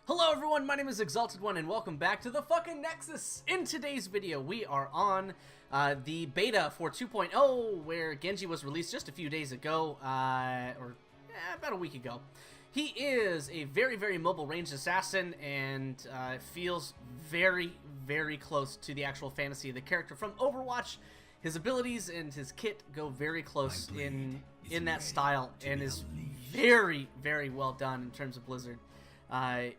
Hello everyone, my name is Exalted One and welcome back to the fucking Nexus! In today's video, we are on the beta for 2.0, where Genji was released just a few days ago, about a week ago. He is a very mobile ranged assassin and feels very close to the actual fantasy of the character from Overwatch. His abilities and his kit go very close in that style and is very well done in terms of Blizzard.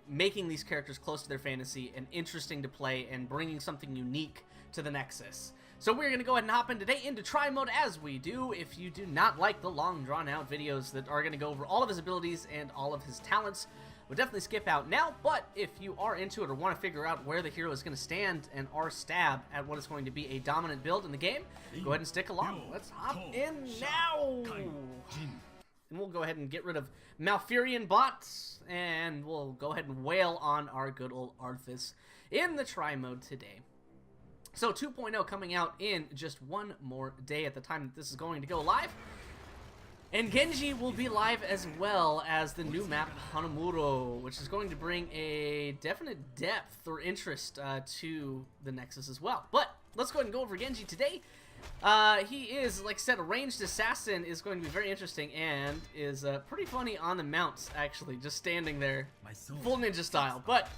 Making these characters close to their fantasy and interesting to play and bringing something unique to the Nexus. So we're going to go ahead and hop in today into try mode as we do. If you do not like the long drawn out videos that are going to go over all of his abilities and all of his talents, we'll definitely skip out now. But if you are into it or want to figure out where the hero is going to stand and our stab at what is going to be a dominant build in the game, go ahead and stick along. Let's hop in now! And we'll go ahead and get rid of Malfurion bots, and we'll go ahead and wail on our good old Arthas in the try mode today. So 2.0 coming out in just one more day at the time that this is going to go live. And Genji will be live as well as the new map Hanamuro, which is going to bring a definite depth or interest to the Nexus as well. But let's go ahead and go over Genji today. He is, like I said, a ranged assassin, is going to be very interesting and is pretty funny on the mounts, actually, just standing there, full ninja style. But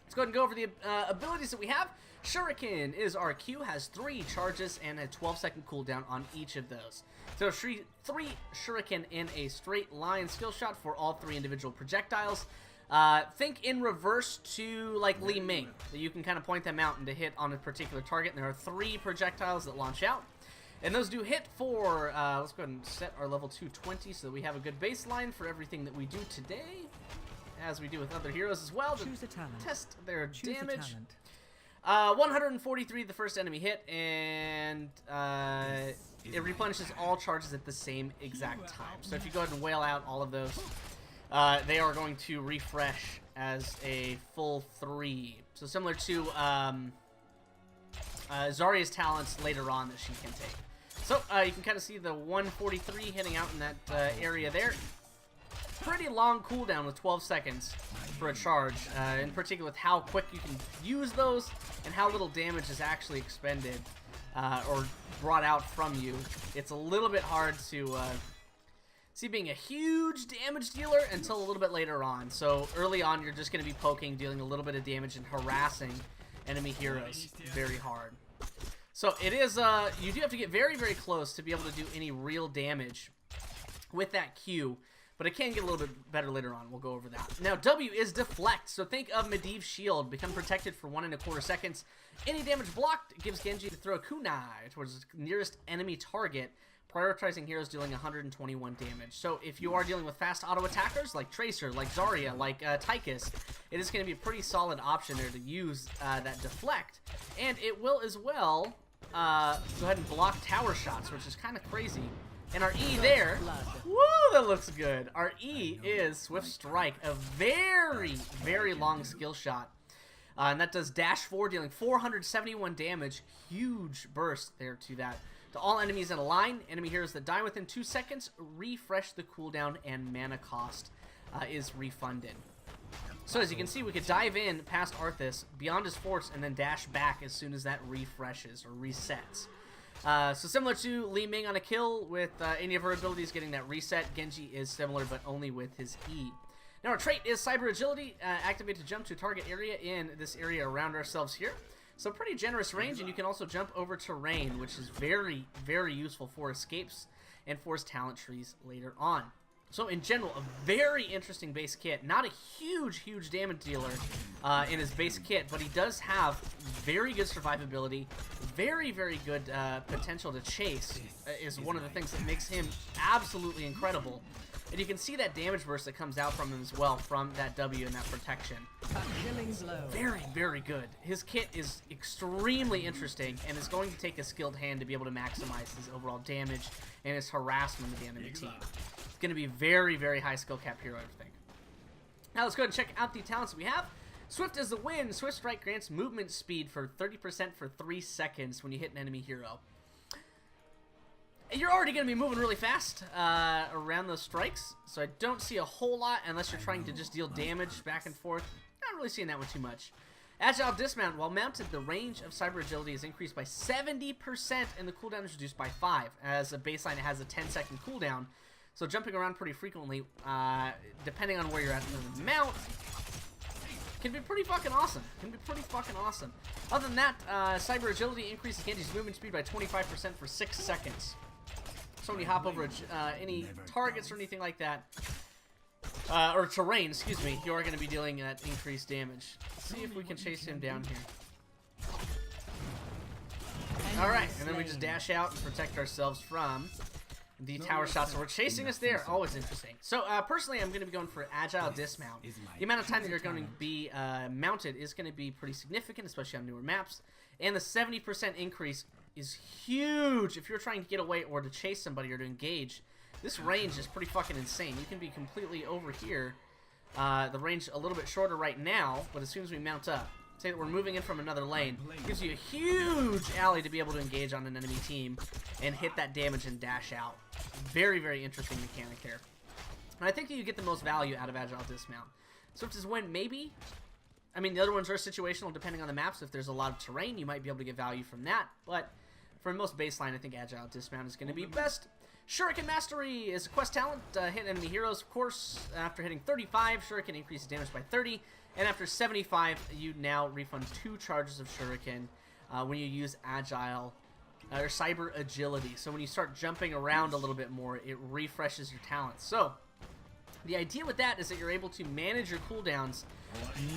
let's go ahead and go over the abilities that we have. Shuriken is our Q, has 3 charges and a 12-second cooldown on each of those. So 3 Shuriken in a straight line skill shot for all 3 individual projectiles. Think in reverse to like Li Ming, that you can kind of point them out and to hit on a particular target. And there are 3 projectiles that launch out, and those do hit for, let's go ahead and set our level 220 so that we have a good baseline for everything that we do today, as we do with other heroes as well, to test their damage. 143 the first enemy hit, and it replenishes all charges at the same exact time. So if you go ahead and wail out all of those, they are going to refresh as a full 3. So similar to Zarya's talents later on that she can take. So you can kind of see the 143 hitting out in that area there. Pretty long cooldown with 12 seconds for a charge, in particular with how quick you can use those and how little damage is actually expended or brought out from you. It's a little bit hard to see being a huge damage dealer until a little bit later on. So early on, you're just going to be poking, dealing a little bit of damage, and harassing enemy heroes very hard. So it is, you do have to get very close to be able to do any real damage with that Q, but it can get a little bit better later on. We'll go over that. Now, W is Deflect. So think of Medivh's shield. Become protected for 1¼ seconds. Any damage blocked gives Genji to throw a kunai towards the nearest enemy target, prioritizing heroes dealing 121 damage. So if you are dealing with fast auto attackers like Tracer, like Zarya, like Tychus, it is going to be a pretty solid option there to use that Deflect. And it will as well go ahead and block tower shots, which is kind of crazy. And our E there, woo, that looks good. Our E is Swift Strike, a very long skill shot. And that does dash 4, dealing 471 damage. Huge burst there to that. To all enemies in a line, enemy heroes that die within 2 seconds, refresh the cooldown and mana cost is refunded. So as you can see, we could dive in past Arthas, beyond his force, and then dash back as soon as that refreshes or resets. So similar to Li Ming on a kill with any of her abilities getting that reset, Genji is similar but only with his E. Now our trait is Cyber Agility, activate to jump to a target area in this area around ourselves here. So pretty generous range, and you can also jump over terrain, which is very useful for escapes and for his talent trees later on. So in general, a very interesting base kit. Not a huge damage dealer in his base kit, but he does have very good survivability, very good potential to chase is one of the things that makes him absolutely incredible. And you can see that damage burst that comes out from him as well, from that W and that protection. Very good. His kit is extremely interesting and is going to take a skilled hand to be able to maximize his overall damage and his harassment of the enemy team. It's going to be very high skill cap hero, I think. Now let's go ahead and check out the talents we have. Swift is the win. Swift Strike grants movement speed for 30% for 3 seconds when you hit an enemy hero. You're already going to be moving really fast around those strikes, so I don't see a whole lot unless you're trying to just deal damage back and forth not really seeing that one too much. Agile Dismount. While mounted, the range of Cyber Agility is increased by 70% and the cooldown is reduced by 5. As a baseline, it has a 10-second cooldown. So jumping around pretty frequently, depending on where you're at in the mount, can be pretty fucking awesome. Other than that, Cyber Agility increases Genji's movement speed by 25% for 6 seconds. So when you hop over any targets or anything like that, or terrain, excuse me, you are going to be dealing that increased damage. Let's see if we can chase him down here. Alright, and then we just dash out and protect ourselves from the tower shots. So we're chasing us there. Always interesting. So personally, I'm going to be going for Agile Dismount. The amount of time that you're going to be mounted is going to be pretty significant, especially on newer maps. And the 70% increase is huge if you're trying to get away or to chase somebody or to engage. This range is pretty fucking insane. You can be completely over here. The range a little bit shorter right now, but as soon as we mount up, say that we're moving in from another lane, gives you a huge alley to be able to engage on an enemy team and hit that damage and dash out. Very, very interesting mechanic there. And I think that you get the most value out of Agile Dismount. Swift is when maybe. I mean, the other ones are situational depending on the maps. If there's a lot of terrain, you might be able to get value from that. But for most baseline, I think Agile Dismount is going to be best. Shuriken Mastery is a quest talent. Hit enemy heroes, of course. After hitting 35, Shuriken increases damage by 30. And after 75, you now refund 2 charges of Shuriken when you use Agile or Cyber Agility. So when you start jumping around a little bit more, it refreshes your talents. So the idea with that is that you're able to manage your cooldowns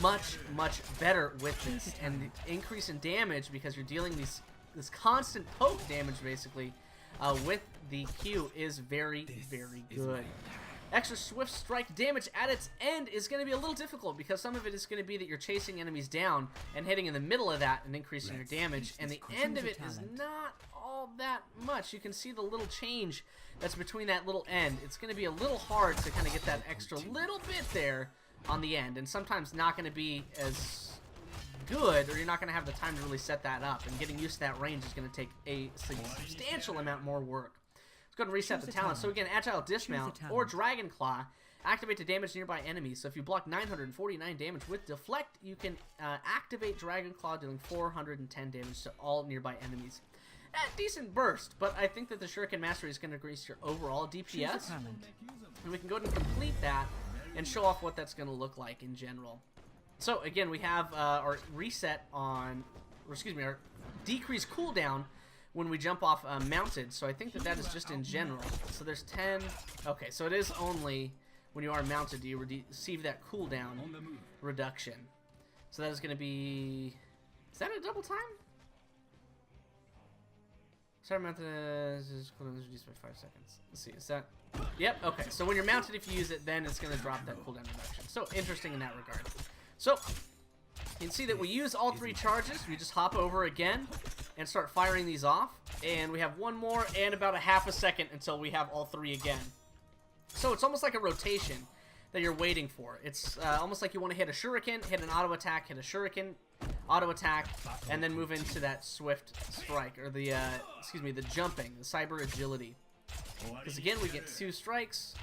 much, much better with this. And the increase in damage, because you're dealing this constant poke damage, basically, with the Q is very, very good. Extra swift strike damage at its end is going to be a little difficult because some of it is going to be that you're chasing enemies down and hitting in the middle of that and increasing your damage, and the end of it is not all that much. You can see the little change that's between that little end. It's going to be a little hard to kind of get that extra little bit there on the end, and sometimes not going to be as good, or you're not going to have the time to really set that up, and getting used to that range is going to take a substantial amount more work. Let's go ahead and reset the talent. So again, Agile Dismount or Dragon Claw activate to damage nearby enemies. So if you block 949 damage with Deflect, you can activate Dragon Claw, dealing 410 damage to all nearby enemies. Decent burst, but I think that the Shuriken Mastery is going to increase your overall DPS, and we can go ahead and complete that and show off what that's going to look like in general. So again, we have our reset on, or excuse me, our decreased cooldown when we jump off mounted. So I think that that is just in general. So there's 10. Okay, so it is only when you are mounted do you receive that cooldown reduction. So that is going to be, is that a double time? Sorry, mounted cooldown is reduced by 5 seconds. Let's see, is that? Yep, okay. So when you're mounted, if you use it, then it's going to drop that cooldown reduction. So interesting in that regard. So you can see that we use all 3 charges. We just hop over again and start firing these off. And we have one more and about a half a second until we have all 3 again. So it's almost like a rotation that you're waiting for. It's almost like you want to hit a shuriken, hit an auto attack, hit a shuriken, auto attack, and then move into that swift strike, or the, excuse me, the jumping, the cyber agility. Because again, we get 2 strikes.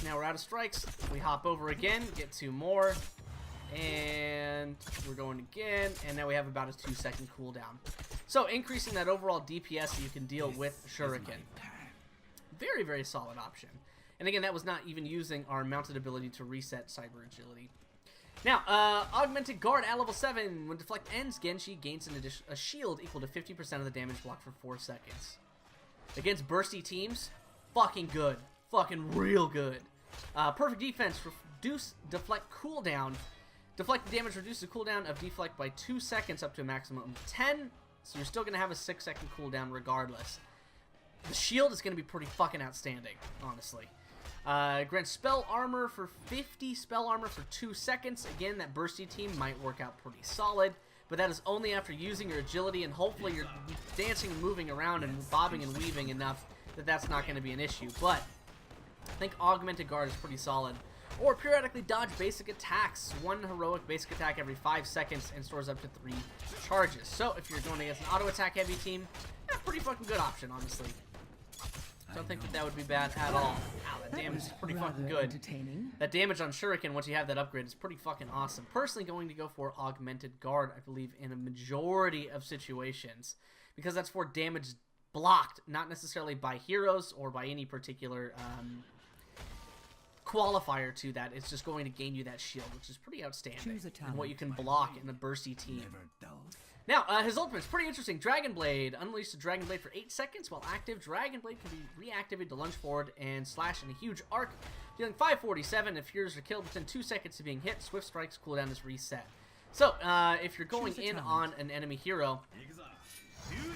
Now we're out of strikes. We hop over again, get 2 more. And we're going again, and now we have about a 2-second cooldown. So increasing that overall DPS so you can deal with Shuriken. Very, very solid option. And again, that was not even using our mounted ability to reset Cyber Agility. Now, Augmented Guard at level 7. When Deflect ends, Genji gains a shield equal to 50% of the damage blocked for 4 seconds. Against bursty teams, fucking good. Fucking real good. Perfect defense, reduce Deflect cooldown. Deflect damage reduces the cooldown of Deflect by 2 seconds up to a maximum of 10. So you're still going to have a 6-second cooldown regardless. The shield is going to be pretty fucking outstanding, honestly. Grants spell armor for 50 spell armor for 2 seconds. Again, that bursty team might work out pretty solid. But that is only after using your agility, and hopefully you're dancing and moving around and bobbing and weaving enough that that's not going to be an issue. But I think Augmented Guard is pretty solid. Or periodically dodge basic attacks. 1 heroic basic attack every 5 seconds and stores up to 3 charges. So if you're going against an auto attack heavy team, pretty fucking good option, honestly. Don't think that would be bad at all. Wow, that damage is pretty fucking good. That damage on Shuriken, once you have that upgrade, is pretty fucking awesome. Personally going to go for Augmented Guard, I believe, in a majority of situations. Because that's for damage blocked, not necessarily by heroes or by any particular qualifier to that. It's just going to gain you that shield, which is pretty outstanding. And what you can block in a bursty team. Now, his ultimate is pretty interesting. Dragon Blade. Unleash the Dragon Blade for 8 seconds. While active, Dragon Blade can be reactivated to lunge forward and slash in a huge arc, dealing 547 if heroes are killed within 2 seconds of being hit. Swift Strike's cooldown is reset. So, if you're going in on an enemy hero,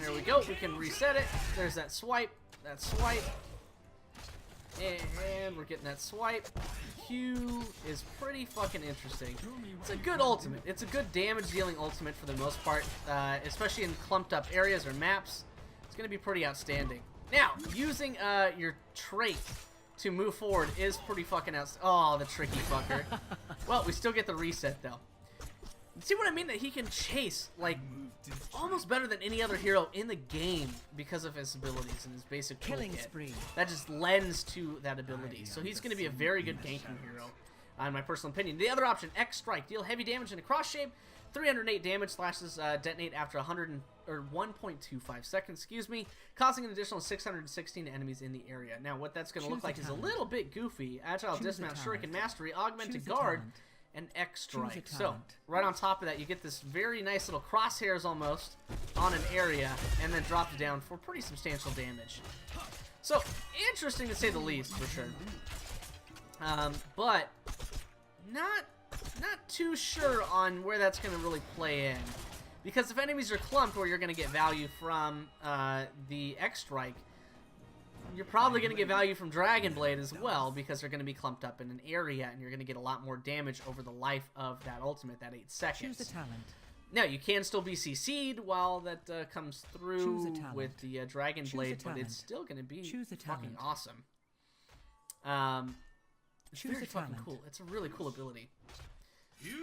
there we go. We can reset it. There's that swipe. That swipe. And we're getting that swipe. Q is pretty fucking interesting. It's a good ultimate. It's a good damage dealing ultimate for the most part, especially in clumped up areas or maps. It's going to be pretty outstanding. Now, using your trait to move forward is pretty fucking outstanding. Oh, the tricky fucker. Well, we still get the reset though. See what I mean? That he can chase, like, almost better than any other hero in the game because of his abilities and his basic toolkit. That just lends to that ability. So he's going to be a very good ganking hero, in my personal opinion. The other option, X Strike. Deal heavy damage in a cross shape. 308 damage, slashes detonate after 1.25 seconds, excuse me, causing an additional 616 enemies in the area. Now, what that's going to look like is a little bit goofy. Agile Dismount, Shuriken Mastery, Augmented Guard, and X Strike. So, right on top of that, you get this very nice little crosshairs almost on an area, and then drops down for pretty substantial damage. So, interesting to say the least, for sure. But not too sure on where that's going to really play in. Because if enemies are clumped where you're going to get value from the X Strike, you're probably going to get value from Dragon Blade as well, because they're going to be clumped up in an area, and you're going to get a lot more damage over the life of that ultimate, that 8 seconds. Choose a talent. Now, you can still be CC'd while that comes through with the Dragon Blade, but it's still going to be fucking awesome. It's very fucking cool. It's a really cool ability.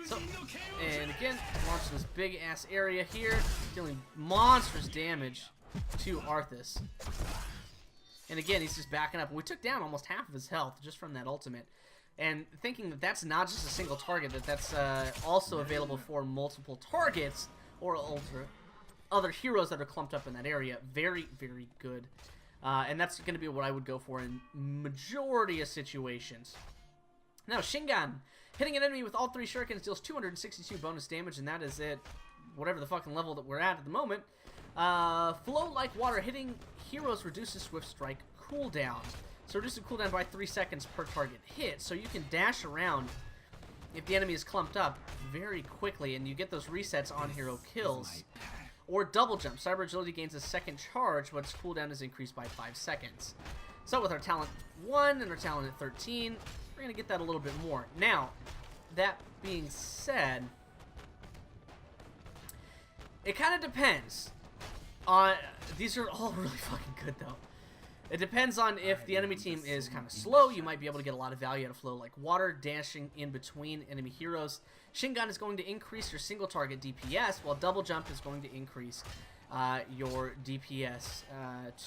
So, and again, launching this big-ass area here, dealing monstrous damage to Arthas. And again, he's just backing up. We took down almost half of his health just from that ultimate. And thinking that that's not just a single target, that's also available for multiple targets or other heroes that are clumped up in that area. Very, very good. And that's going to be what I would go for in majority of situations. Now, Shingan. Hitting an enemy with all 3 shurikens deals 262 bonus damage, and that is it. Whatever the fucking level that we're at the moment. Flow like water. Hitting heroes reduces Swift Strike cooldown. So reduces cooldown by 3 seconds per target hit. So you can dash around if the enemy is clumped up very quickly, and you get those resets on hero kills. Or double jump. Cyber Agility gains a second charge, but its cooldown is increased by 5 seconds. So with our talent 1 and our talent at 13, we're going to get that a little bit more. Now, that being said, it kind of depends on... These are all really fucking good, though. It depends on if the enemy team is kind of slow. You might be able to get a lot of value out of flow like water, dashing in between enemy heroes. Shingun is going to increase your single target DPS, while double jump is going to increase your DPS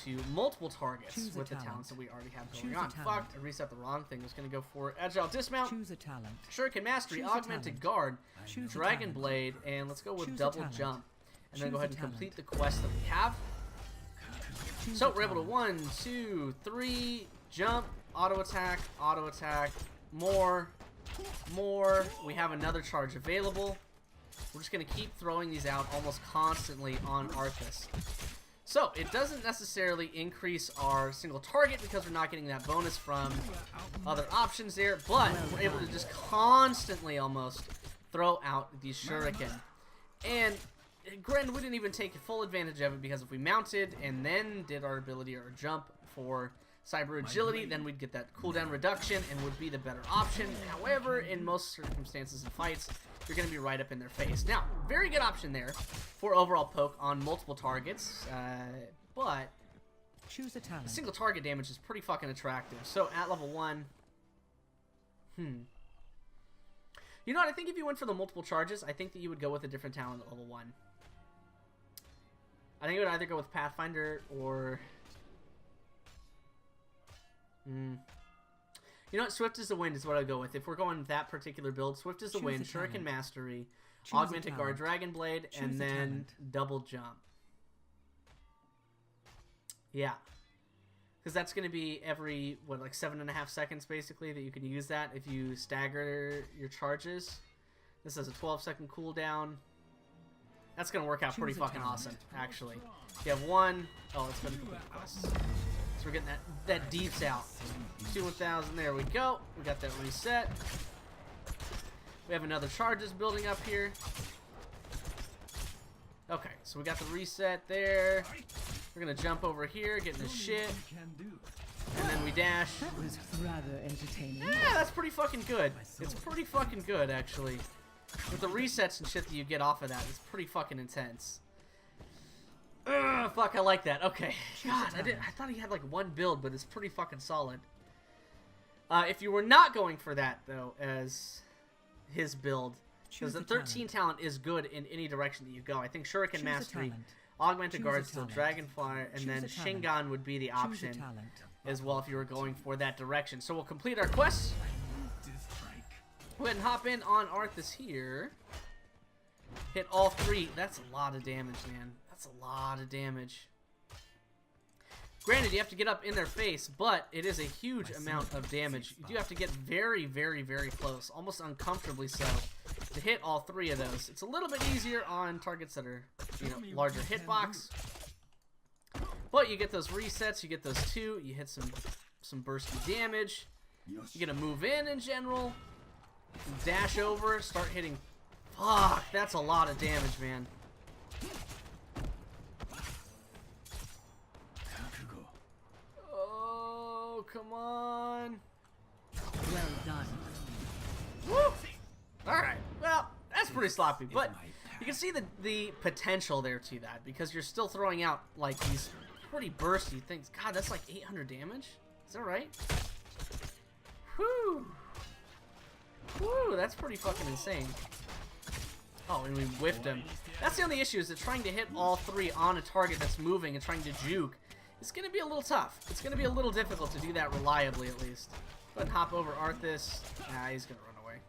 to multiple targets with the talents that we already have going on. Fuck, I reset the wrong thing. I was going to go for Agile Dismount, Choose a talent. Shuriken Mastery, Augmented Guard, Dragon Blade, and let's go with double jump. And then go ahead and complete the quest that we have. So we're able to 1, 2, 3, jump, auto attack, more. We have another charge available. We're just going to keep throwing these out almost constantly on Arthas. So, it doesn't necessarily increase our single target because we're not getting that bonus from other options there, but we're able to just constantly almost throw out these shuriken. And granted, we didn't even take full advantage of it, because if we mounted and then did our ability or jump for cyber agility, then we'd get that cooldown reduction and would be the better option. However, in most circumstances and fights, you're going to be right up in their face. Now, very good option there for overall poke on multiple targets, but choose a talent. Single target damage is pretty fucking attractive. So at level 1, you know what? I think if you went for the multiple charges, I think that you would go with a different talent at level 1. I think you would either go with Pathfinder or... You know what? Swift as the Wind is what I'll go with. If we're going with that particular build, Swift as the Wind, Shuriken Mastery, Augmented Guard, Dragon Blade, and then double jump. Yeah. Because that's going to be every, what, like 7.5 seconds, basically, that you can use that if you stagger your charges. This has a 12-second cooldown. That's going to work out pretty fucking awesome, actually. You have one... Oh, it's been complete quest. So we're getting that deeps out. 2,000, there we go. We got that reset. We have another charges building up here. Okay, so we got the reset there. We're gonna jump over here, get in this shit. And then we dash. That was rather entertaining. Yeah, that's pretty fucking good. It's pretty fucking good, actually. With the resets and shit that you get off of that, it's pretty fucking intense. Ugh, fuck, I like that. Okay. God, I thought he had like one build, but it's pretty fucking solid. If you were not going for that, though, as his build, because the 13 talent is good in any direction that you go. I think Shuriken Mastery, Augmented Guard, still Dragonfly, and then Shingon would be the option as well if you were going for that direction. So we'll complete our quest. Go ahead and hop in on Arthas here. Hit all 3. That's a lot of damage, man. That's a lot of damage. Granted, you have to get up in their face, but it is a huge amount of damage. You do have to get very, very, very close, almost uncomfortably so, to hit all 3 of those. It's a little bit easier on targets that are, you know, larger hitbox. But you get those resets, you get those 2, you hit some bursty damage. You get to move in general. Dash over, start hitting. Fuck, that's a lot of damage, man. Oh, come on. Well done. Woo! Alright, well, that's pretty sloppy, but you can see the potential there to that, because you're still throwing out, like, these pretty bursty things. God, that's like 800 damage? Is that right? Whew! Woo, that's pretty fucking insane. Oh, and we whiffed him. That's the only issue, is that trying to hit all 3 on a target that's moving and trying to juke, it's going to be a little tough. It's going to be a little difficult to do that reliably, at least. Go ahead and hop over Arthas. Nah, he's going to run away.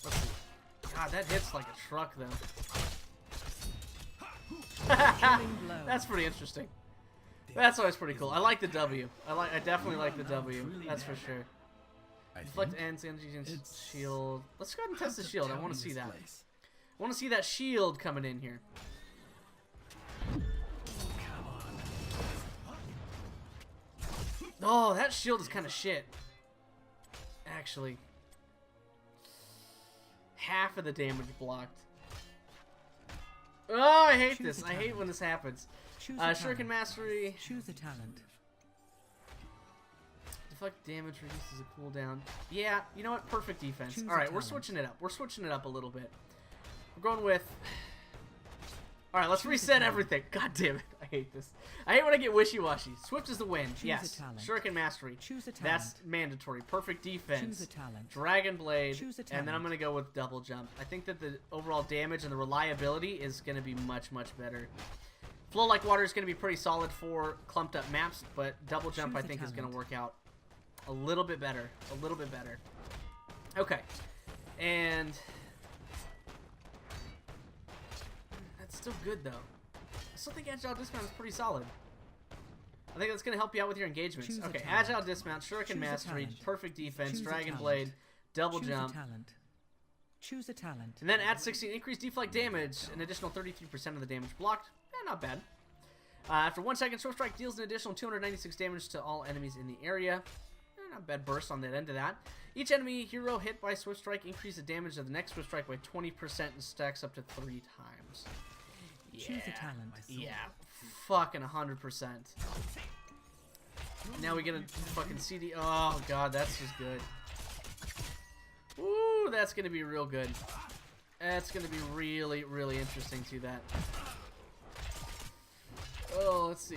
Let's see. God, that hits like a truck, though. That's pretty interesting. That's always pretty cool. I like the W. I definitely like the W. That's for sure. Deflect ends, Genji shield. Let's go ahead and test the shield. I want to see that. I want to see that shield coming in here. Oh, that shield is kind of shit. Actually. Half of the damage blocked. Oh, I hate this. I hate when this happens. Shuriken Mastery. Choose a talent. Deflect damage reduces a cooldown. Yeah, you know what? Perfect defense. Alright, we're switching it up. We're switching it up a little bit. We're going with... Alright, let's reset everything. God damn it. I hate this. I hate when I get wishy-washy. Swift is the win. Yes. Shuriken Mastery. That's mandatory. Perfect defense. Dragon Blade. And then I'm going to go with double jump. I think that the overall damage and the reliability is going to be much, much better. Flow Like Water is going to be pretty solid for clumped up maps, but double jump I think is going to work out a little bit better. A little bit better. Okay. And... that's still good, though. I still think Agile Dismount is pretty solid. I think that's going to help you out with your engagements. Okay, Agile Dismount, Shuriken Mastery, perfect defense, Dragon Blade, double jump. Choose a talent. And then add 16, increase deflect damage, an additional 33% of the damage blocked. Not bad. After 1 second, Swift Strike deals an additional 296 damage to all enemies in the area. Not bad burst on that end of that. Each enemy hero hit by Swift Strike increases the damage of the next Swift Strike by 20% and stacks up to 3 times. Yeah. Choose a talent. Yeah. Fucking 100%. Now we get a fucking CD. Oh, God, that's just good. Ooh, that's going to be real good. That's going to be really, really interesting to that. Oh, let's see.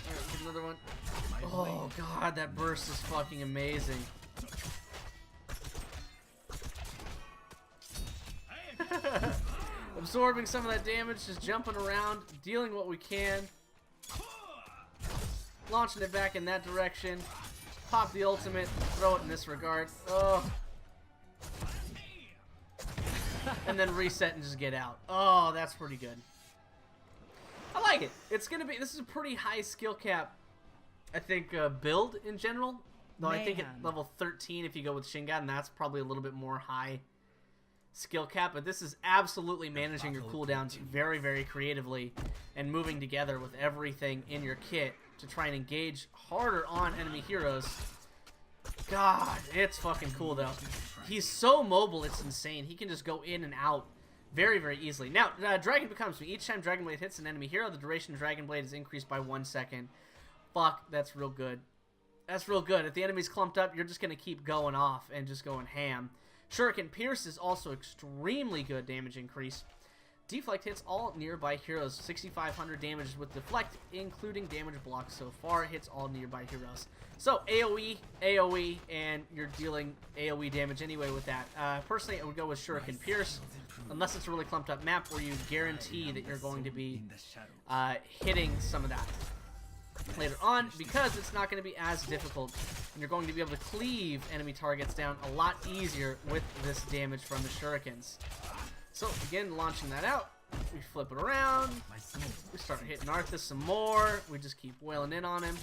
Alright, get another one. Oh, God, that burst is fucking amazing. Absorbing some of that damage, just jumping around, dealing what we can. launching it back in that direction. Pop the ultimate, throw it in this regard. Oh. And then reset and just get out. Oh, that's pretty good. I like it. It's gonna be. This is a pretty high skill cap, I think, build in general. Though I think at level 13, if you go with Shingan, that's probably a little bit more high skill cap. But this is absolutely managing your cooldowns very, very creatively and moving together with everything in your kit to try and engage harder on enemy heroes. God, it's fucking cool though. He's so mobile, it's insane. He can just go in and out very, very easily. Now, Dragon becomes me. Each time Dragon Blade hits an enemy hero, the duration of Dragon Blade is increased by 1 second. Fuck, that's real good. That's real good. If the enemy's clumped up, you're just going to keep going off and just going ham. Shuriken Pierce is also extremely good damage increase. Deflect hits all nearby heroes. 6,500 damage with Deflect, including damage block so far. It hits all nearby heroes. So, AoE, AoE, and you're dealing AoE damage anyway with that. Personally, I would go with Shuriken Pierce, unless it's a really clumped up map where you guarantee that you're going to be hitting some of that later on, because it's not going to be as difficult, and you're going to be able to cleave enemy targets down a lot easier with this damage from the shurikens. So again, launching that out, we flip it around, we start hitting Arthas some more, we just keep wailing in on him,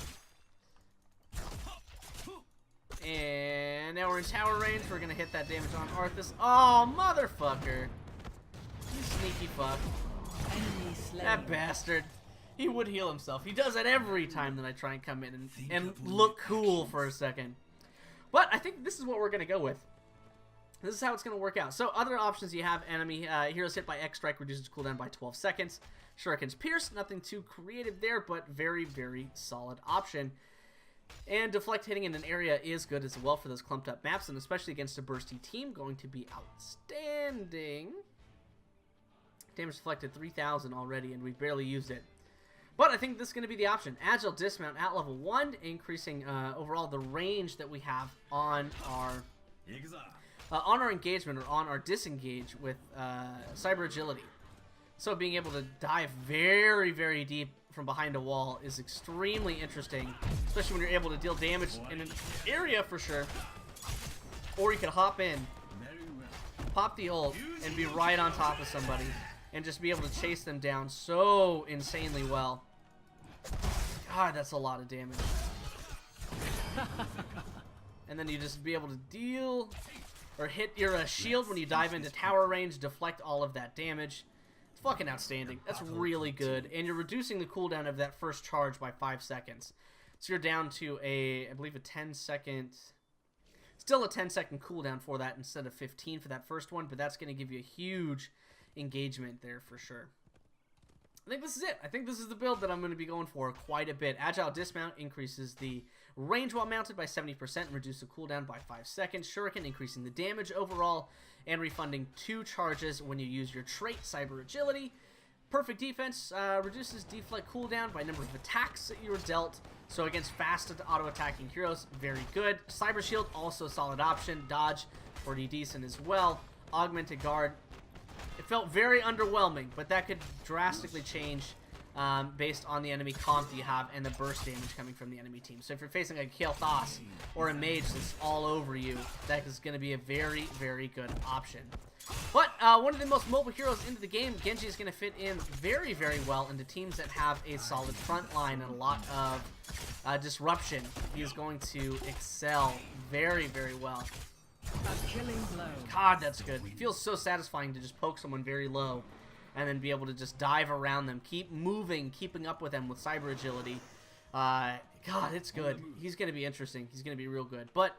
and now we're in tower range. We're going to hit that damage on Arthas. Oh, motherfucker, you sneaky fuck, that bastard. He would heal himself. He does it every time that I try and come in and look cool for a second. But I think this is what we're going to go with. This is how it's going to work out. So other options you have: enemy heroes hit by X Strike reduces cooldown by 12 seconds. Shuriken's Pierce, nothing too creative there, but very, very solid option. And Deflect hitting in an area is good as well for those clumped up maps, and especially against a bursty team, going to be outstanding. Damage deflected 3,000 already, and we've barely used it. But I think this is going to be the option. Agile Dismount at level 1, increasing overall the range that we have on our engagement or on our disengage with Cyber Agility. So being able to dive very, very deep from behind a wall is extremely interesting, especially when you're able to deal damage in an area for sure. Or you can hop in, pop the ult, and be right on top of somebody and just be able to chase them down so insanely well. God, that's a lot of damage. And then you just be able to deal or hit your shield when you dive into tower range, deflect all of that damage. It's fucking outstanding. That's really good. And you're reducing the cooldown of that first charge by 5 seconds. So you're down to I believe a 10-second... Still a 10-second cooldown for that instead of 15 for that first one, but that's going to give you a huge engagement there for sure. I think this is it. I think this is the build that I'm going to be going for quite a bit. Agile Dismount increases the range while mounted by 70% and reduces the cooldown by 5 seconds. Shuriken increasing the damage overall and refunding 2 charges when you use your trait, Cyber Agility. Perfect Defense reduces Deflect cooldown by number of attacks that you were dealt. So against fast auto-attacking heroes, very good. Cyber Shield, also a solid option. Dodge, pretty decent as well. Augmented Guard. It felt very underwhelming, but that could drastically change based on the enemy comp that you have and the burst damage coming from the enemy team. So if you're facing a Kael'thas or a mage that's all over you, that is going to be a very, very good option. But one of the most mobile heroes into the game, Genji, is going to fit in very, very well into teams that have a solid front line and a lot of disruption. He is going to excel very, very well. A killing blow. God, that's good. It feels so satisfying to just poke someone very low and then be able to just dive around them, keep moving, keeping up with them with Cyber Agility. God, it's good. He's going to be interesting. He's going to be real good. But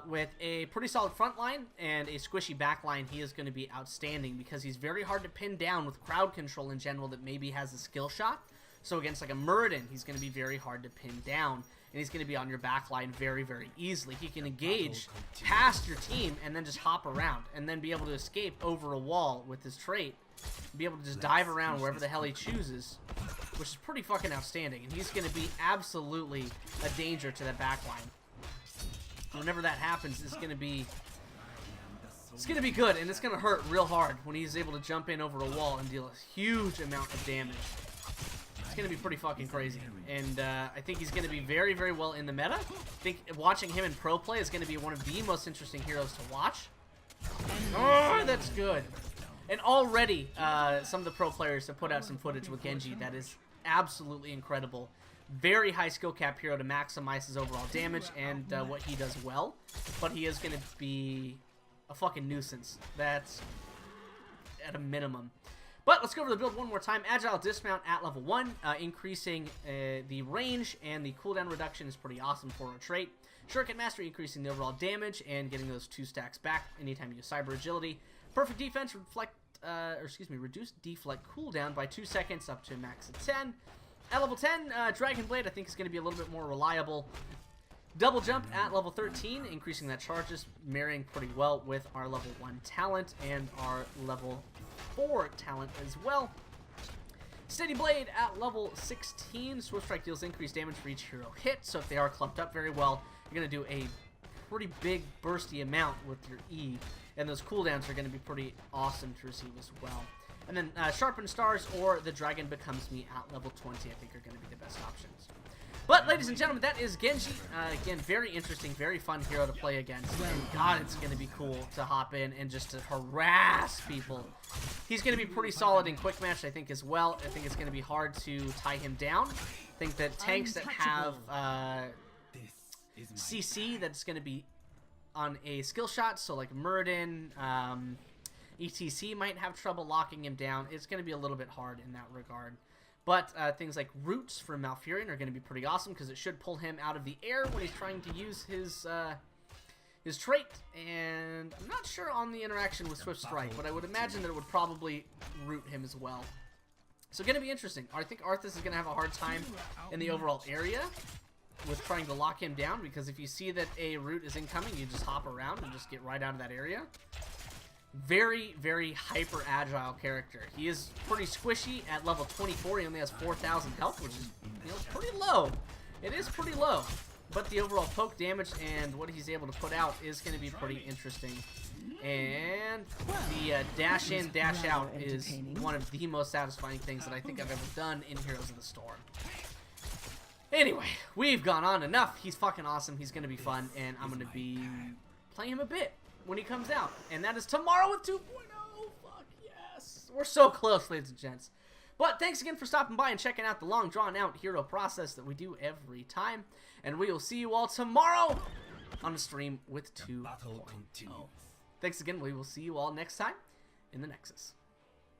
with a pretty solid front line and a squishy back line, he is going to be outstanding because he's very hard to pin down with crowd control in general that maybe has a skill shot. So against like a Muradin, he's going to be very hard to pin down. And he's going to be on your back line very, very easily. He can engage past your team and then just hop around and then be able to escape over a wall with his trait. Be able to just dive around wherever the hell he chooses, which is pretty fucking outstanding. And he's going to be absolutely a danger to that back line. Whenever that happens, it's going to be good, and it's going to hurt real hard when he's able to jump in over a wall and deal a huge amount of damage. going to be pretty fucking crazy. And I think he's going to be very, very well in the meta. I think watching him in pro play is going to be one of the most interesting heroes to watch. Oh, that's good. And already, some of the pro players have put out some footage with Genji that is absolutely incredible. Very high skill cap hero to maximize his overall damage and what he does well. But he is going to be a fucking nuisance. That's at a minimum. But let's go over the build one more time. Agile Dismount at level 1, increasing the range and the cooldown reduction is pretty awesome for a trait. Shuriken Mastery, increasing the overall damage and getting those 2 stacks back anytime you use Cyber Agility. Perfect Defense, reduce Deflect cooldown by 2 seconds up to a max of 10. At level 10, Dragon Blade I think is going to be a little bit more reliable. Double Jump at level 13, increasing that charges, marrying pretty well with our level 1 talent and our level 4 talent as well. Steady Blade at level 16. Swift Strike deals increased damage for each hero hit, so if they are clumped up very well, you're going to do a pretty big bursty amount with your E, and those cooldowns are going to be pretty awesome to receive as well. And then Sharpened Stars or the Dragon Becomes Me at level 20 I think are going to be the best options. But, ladies and gentlemen, that is Genji. Again, very interesting, very fun hero to play against. And God, it's going to be cool to hop in and just to harass people. He's going to be pretty solid in quick match, I think, as well. I think it's going to be hard to tie him down. I think that tanks that have CC, that's going to be on a skill shot, so like Muradin, ETC might have trouble locking him down. It's going to be a little bit hard in that regard. But things like Roots from Malfurion are going to be pretty awesome because it should pull him out of the air when he's trying to use his trait. And I'm not sure on the interaction with Swift Strike, but I would imagine that it would probably root him as well. So going to be interesting. I think Arthas is going to have a hard time in the overall area with trying to lock him down, because if you see that a root is incoming, you just hop around and just get right out of that area. Very, very hyper agile character. He is pretty squishy at level 24. He only has 4,000 health, which is, you know, pretty low. It is pretty low, but the overall poke damage and what he's able to put out is going to be pretty interesting. And the dash in, dash out is one of the most satisfying things that I think I've ever done in Heroes of the Storm. Anyway, we've gone on enough. He's fucking awesome. He's going to be fun, and I'm going to be playing him a bit when he comes out. And that is tomorrow with 2.0. Fuck yes. We're so close, ladies and gents. But thanks again for stopping by and checking out the long drawn-out hero process that we do every time. And we will see you all tomorrow on the stream with 2.0. Thanks again. We will see you all next time in the Nexus.